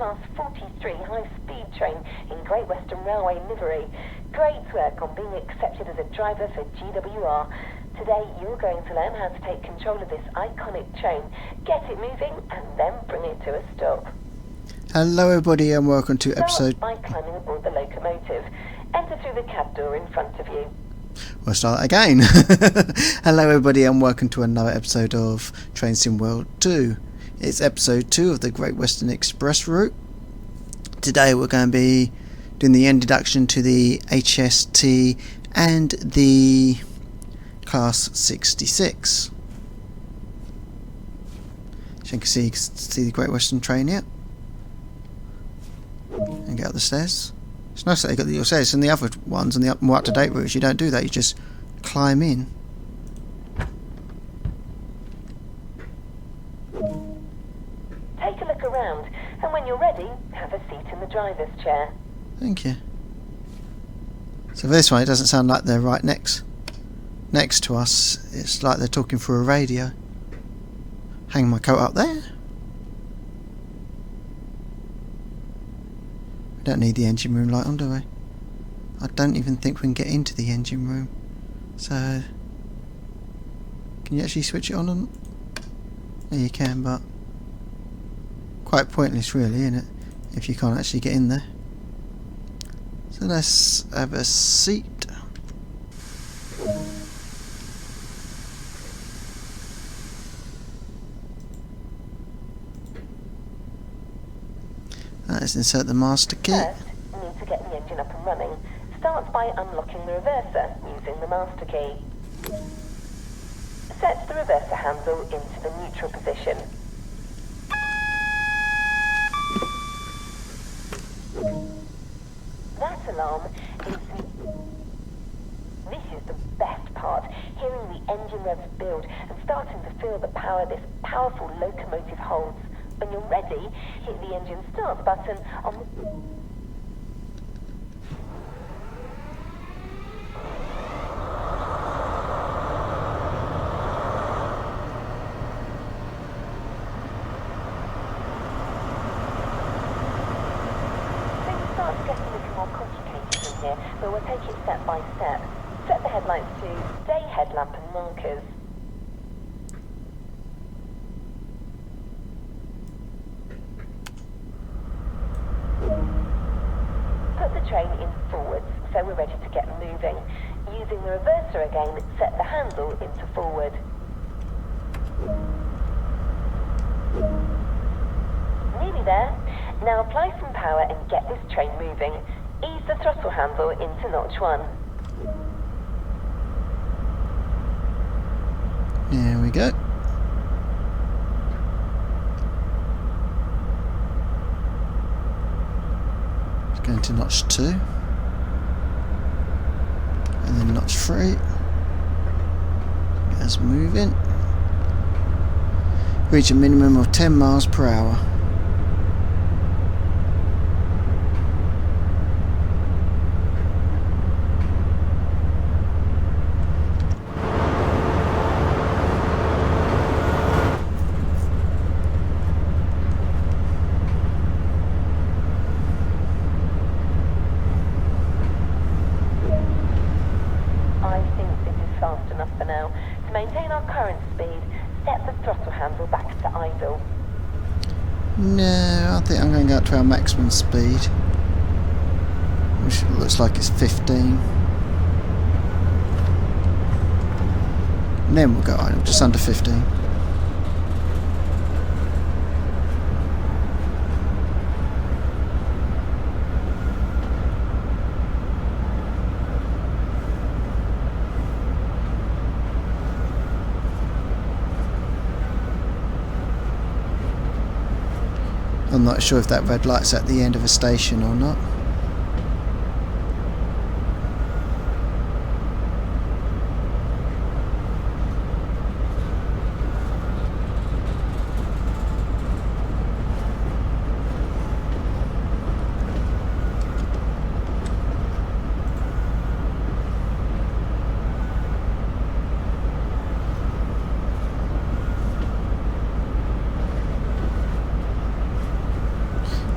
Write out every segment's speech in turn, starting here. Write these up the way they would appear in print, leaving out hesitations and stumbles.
Class 43 high-speed train in Great Western Railway livery. Great work on being accepted as a driver for GWR. Today you're going to learn how to take control of this iconic train, get it moving and then bring it to a stop. Hello everybody and welcome to episode... Start by climbing aboard the locomotive. Enter through the cab door in front of you. We'll start again. Hello everybody and welcome to another episode of Train Sim World 2. It's episode 2 of the Great Western Express route. Today we're going to be doing the introduction to the HST and the Class 66. As you can see the Great Western train here. And get up the stairs. It's nice that they got the little stairs. In the other ones, on the more up-to-date routes, you don't do that. You just climb in. Take a look around, and when you're ready, have a seat in the driver's chair. Thank you. So for this one, it doesn't sound like they're right next to us. It's like they're talking through a radio. Hang my coat up there. We don't need the engine room light on, do we? I don't even think we can get into the engine room. So, can you actually switch it on? Yeah, you can, but quite pointless really, isn't it? If you can't actually get in there. So let's have a seat. Let's insert the master key. First, you need to get the engine up and running. Start by unlocking the reverser using the master key. Set the reverser handle into the neutral position. That alarm is This is the best part, hearing the engine revs build and starting to feel the power this powerful locomotive holds. When you're ready, hit the engine start button on the... Things start getting a little more complicated in here, but we'll take it step by step. Set the headlights to day headlamp and markers. Put the train in forwards, so we're ready to get moving. Using the reverser again, set the handle into forward. Nearly there. Now apply some power and get this train moving. Ease the throttle handle into notch 1. There we go. Going to notch 2 and then notch 3. Get us moving. Reach a minimum of 10 miles per hour. Fast enough for now. To maintain our current speed, set the throttle handle back to idle. No, I think I'm going to go up to our maximum speed, which looks like it's 15. And then we'll go idle, just under 15. I'm not sure if that red light's at the end of a station or not.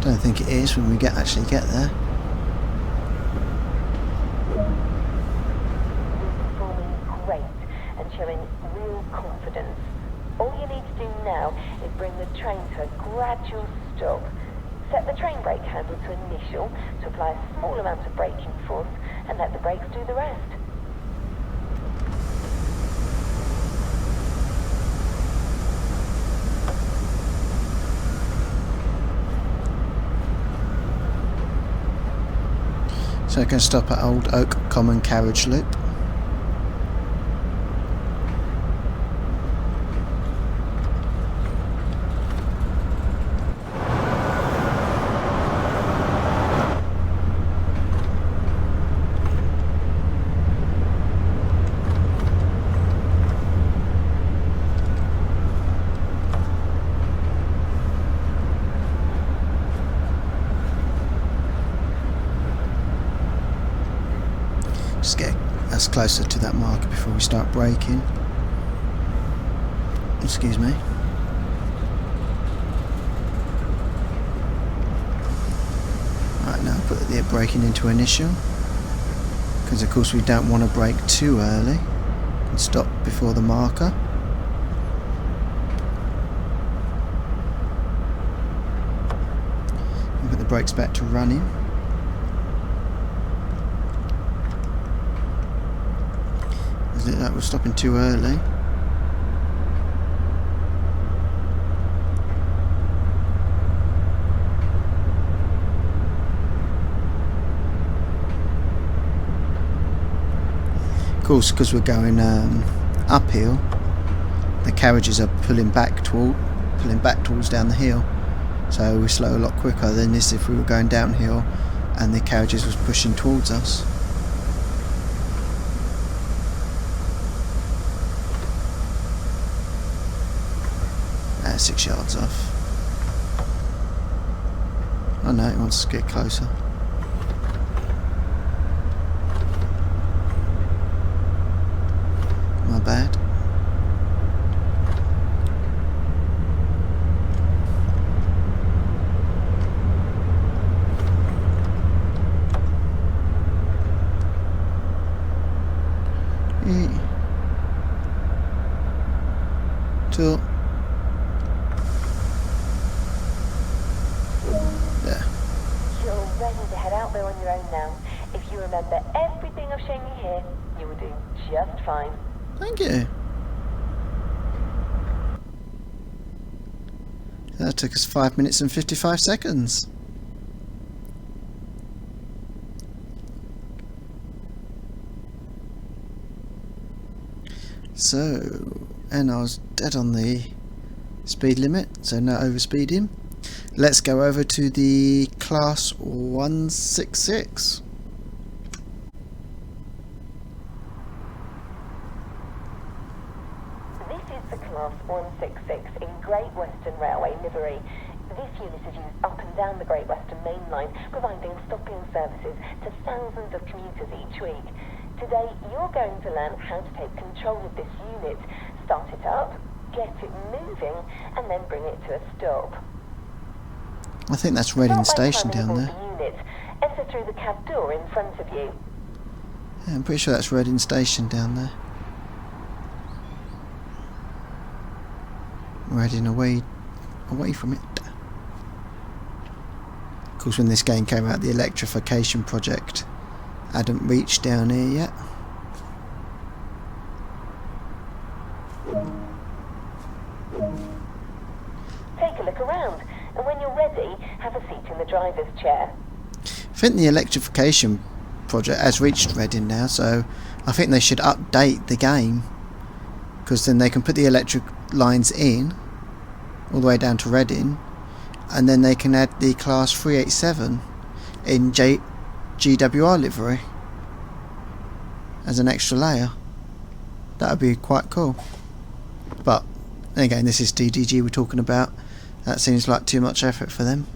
don't I think it is when we actually get there. You're performing great and showing real confidence. All you need to do now is bring the train to a gradual stop. Set the train brake handle to initial to apply a small amount of braking force and let the brakes do the rest. So I can stop at Old Oak Common Carriage Loop. Just get us closer to that marker before we start braking. Excuse me. Right, now put the braking into initial, because of course we don't want to brake too early and stop before the marker. And put the brakes back to running. That was stopping too early. Of course, because we're going uphill, the carriages are pulling back towards down the hill, so we slow a lot quicker than this if we were going downhill and the carriages was pushing towards us. 6 yards off. Oh no, it wants to get closer. My bad. Two. Ready to head out there on your own now. If you remember everything I've shown you here, you will do just fine. Thank you. That took us 5 minutes and 55 seconds. So, and I was dead on the speed limit, so no overspeeding. Let's go over to the Class 166. This is the Class 166 in Great Western Railway livery. This unit is used up and down the Great Western Main Line, providing stop-in services to thousands of commuters each week. Today, you're going to learn how to take control of this unit, start it up, get it moving, and then bring it to a stop. I think that's Reading Station down there. Enter through the cab door in front of you. Yeah, I'm pretty sure that's Reading Station down there. We're heading away from it. Of course, when this game came out, the electrification project hadn't reached down here yet. Take a look around, and when you're ready, have a seat in the driver's chair. I think the electrification project has reached Reading now, so I think they should update the game, because then they can put the electric lines in all the way down to Reading, and then they can add the Class 387 in GWR livery as an extra layer. That would be quite cool. But again, this is DDG we're talking about. That seems like too much effort for them.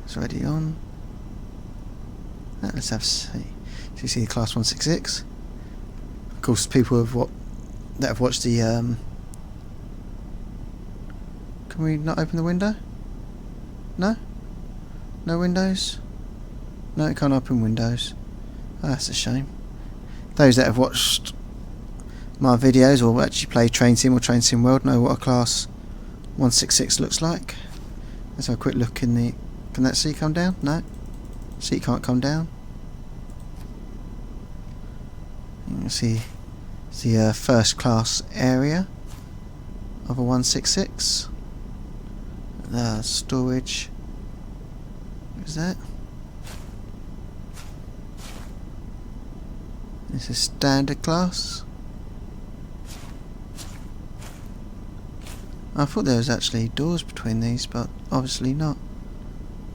It's already on. Let's have a see. So you see the Class 166. Of course, people have that have watched the can we not open the window? No? No windows? No, it can't open windows. Oh, that's a shame. Those that have watched my videos or actually play Train Sim or Train Sim World know what a Class 166 looks like. Let's have a quick look in the... Can that seat come down? No. Seat can't come down. You can see the first class area of a 166. The storage. What is that? This is standard class. I thought there was actually doors between these, but obviously not.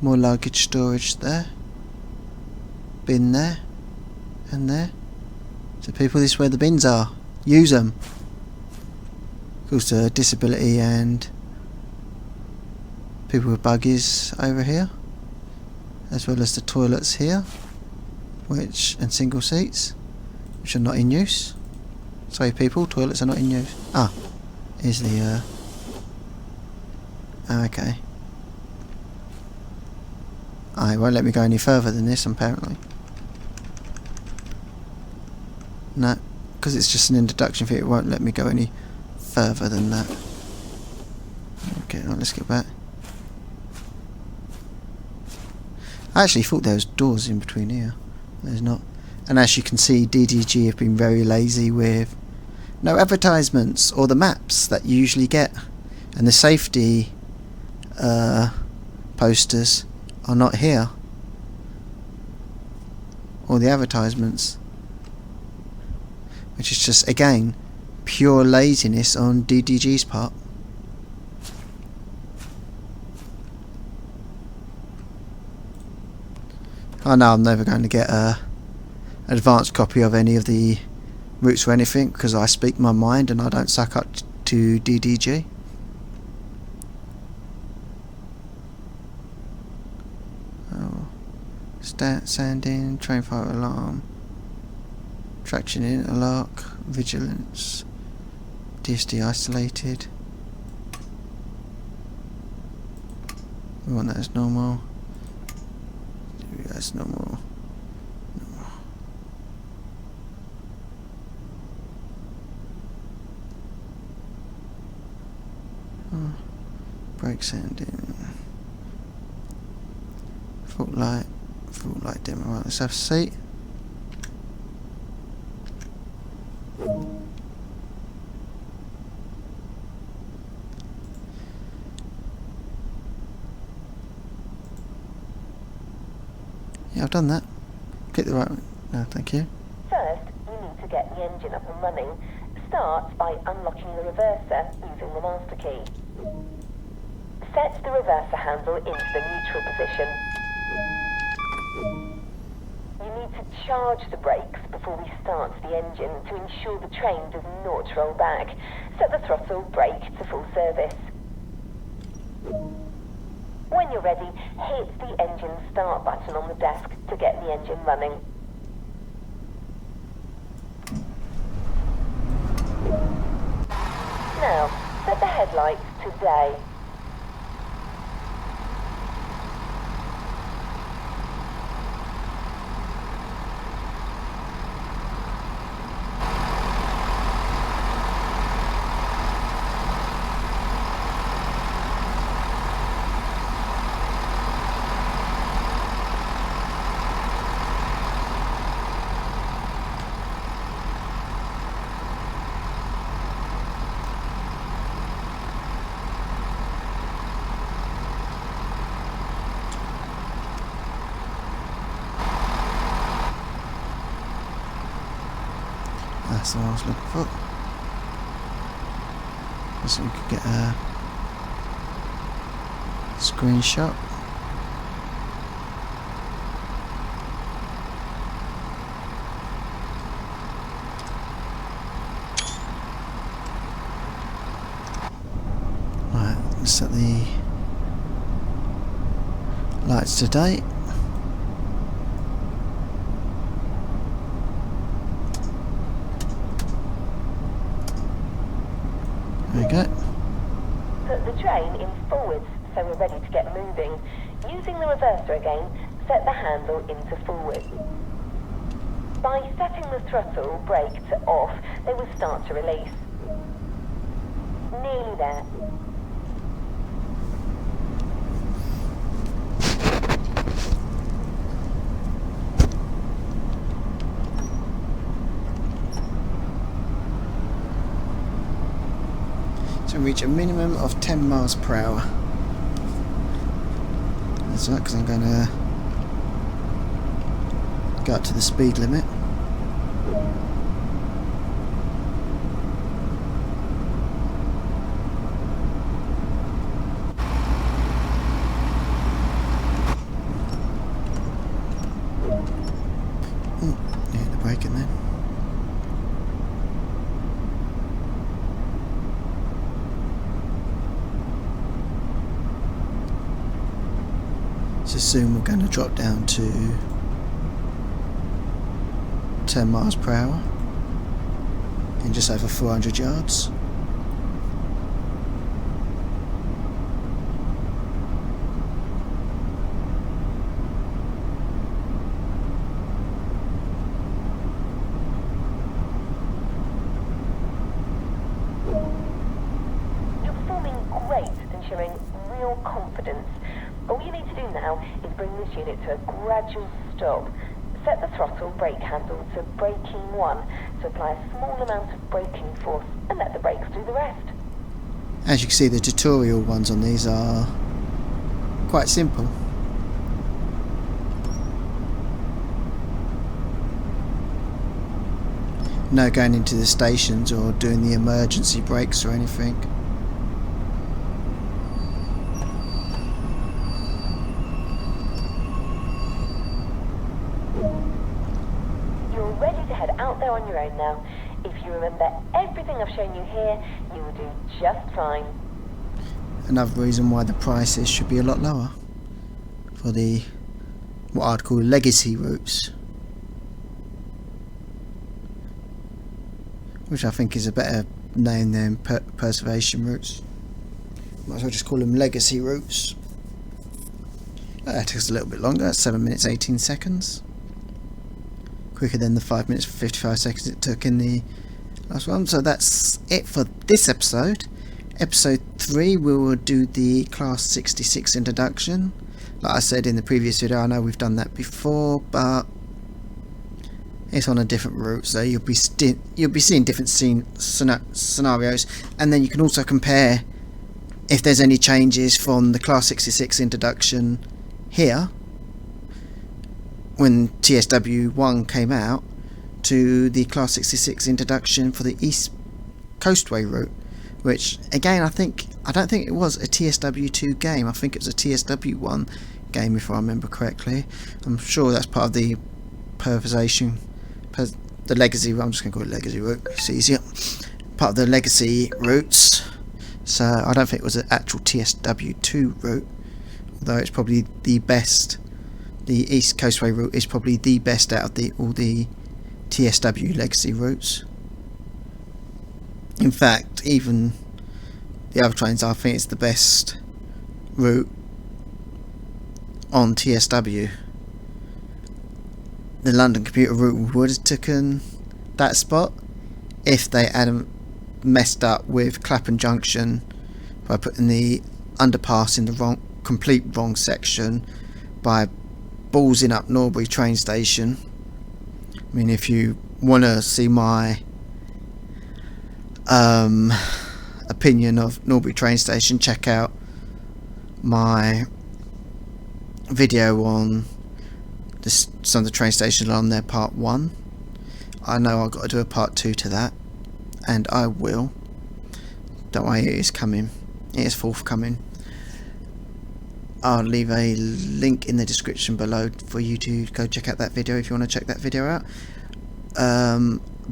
More luggage storage there. Bin there. And there. So people, this is where the bins are. Use them. Of course, disability and people with buggies over here. As well as the toilets here. And single seats. Which are not in use. Sorry people, toilets are not in use. Ah. Here's the... okay. It won't let me go any further than this, apparently. No, because it's just an introduction for it won't let me go any further than that. Okay, right, let's get back. I actually thought there was doors in between here. There's not. And as you can see, DDG have been very lazy with no advertisements or the maps that you usually get. And the safety posters are not here. Or the advertisements. Which is just, again, pure laziness on DDG's part. I know I'm never going to get an advanced copy of any of the routes or anything because I speak my mind and I don't suck up to DDG. Oh, sand in, train fire alarm, traction in, interlock, vigilance, DSD isolated. We want that as normal. That's normal. Oh, brake sanding. Full light demo. Right, let's have a seat. Yeah, I've done that. Click the right one. No, thank you. First, you need to get the engine up and running. Start by unlocking the reverser using the master key. Set the reverser handle into the neutral position. You need to charge the brakes before we start the engine to ensure the train does not roll back. Set the throttle brake to full service. When you're ready, hit the engine start button on the desk to get the engine running. Now, set the headlights to day. That's what I was looking for. So we could get a screenshot. Right, let's set the lights to date. Okay. Put the train in forwards so we're ready to get moving. Using the reverser again, set the handle into forward. By setting the throttle brake to off, they will start to release. Nearly there. To reach a minimum of 10 miles per hour. That's right, because I'm going to go up to the speed limit. Oh, yeah, the braking then. So soon we're going to drop down to 10 miles per hour in just over 400 yards. You're performing great and showing real confidence. All you need to do now is bring this unit to a gradual stop. Set the throttle brake handle to braking 1 to apply a small amount of braking force and let the brakes do the rest. As you can see, the tutorial ones on these are quite simple. No going into the stations or doing the emergency brakes or anything. You're ready to head out there on your own now. If you remember everything I've shown you here, you will do just fine. Another reason why the prices should be a lot lower for the what I'd call legacy routes, which I think is a better name than preservation routes. Might as well just call them legacy routes. That takes a little bit longer. That's 7 minutes 18 seconds. Quicker than the 5 minutes 55 seconds it took in the last one. So that's it for this episode. Episode 3 we will do the Class 66 introduction. Like I said in the previous video, I know we've done that before, but it's on a different route, so you'll be seeing different scenarios, and then you can also compare if there's any changes from the Class 66 introduction here when TSW1 came out to the Class 66 introduction for the East Coastway route, which again I don't think it was a TSW2 game. I think it was a TSW1 game if I remember correctly. I'm sure that's part of the preservation, the legacy. I'm just going to call it legacy route. It's easier. Part of the legacy routes. So I don't think it was an actual TSW2 route, although it's probably the best. The East Coastway route is probably the best out of all the TSW legacy routes. In fact, even the other trains, I think it's the best route on TSW. The London Commuter route would have taken that spot if they hadn't messed up with Clapham Junction by putting the underpass in the complete wrong section, by ballsing up Norbury train station. I mean, if you want to see my opinion of Norbury train station, check out my video on some of the train stations on there, part 1. I know I've got to do a part 2 to that, and I will. Don't worry, it is coming. It is forthcoming. I'll leave a link in the description below for you to go check out that video if you want to check that video out.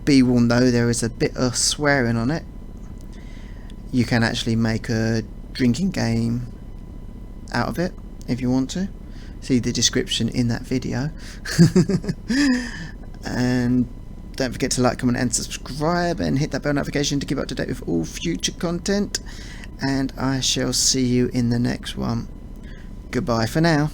Be warned though, there is a bit of swearing on it. You can actually make a drinking game out of it if you want to. See the description in that video. And Don't forget to like, comment and subscribe, and hit that bell notification to keep up to date with all future content. And I shall see you in the next one. Goodbye for now.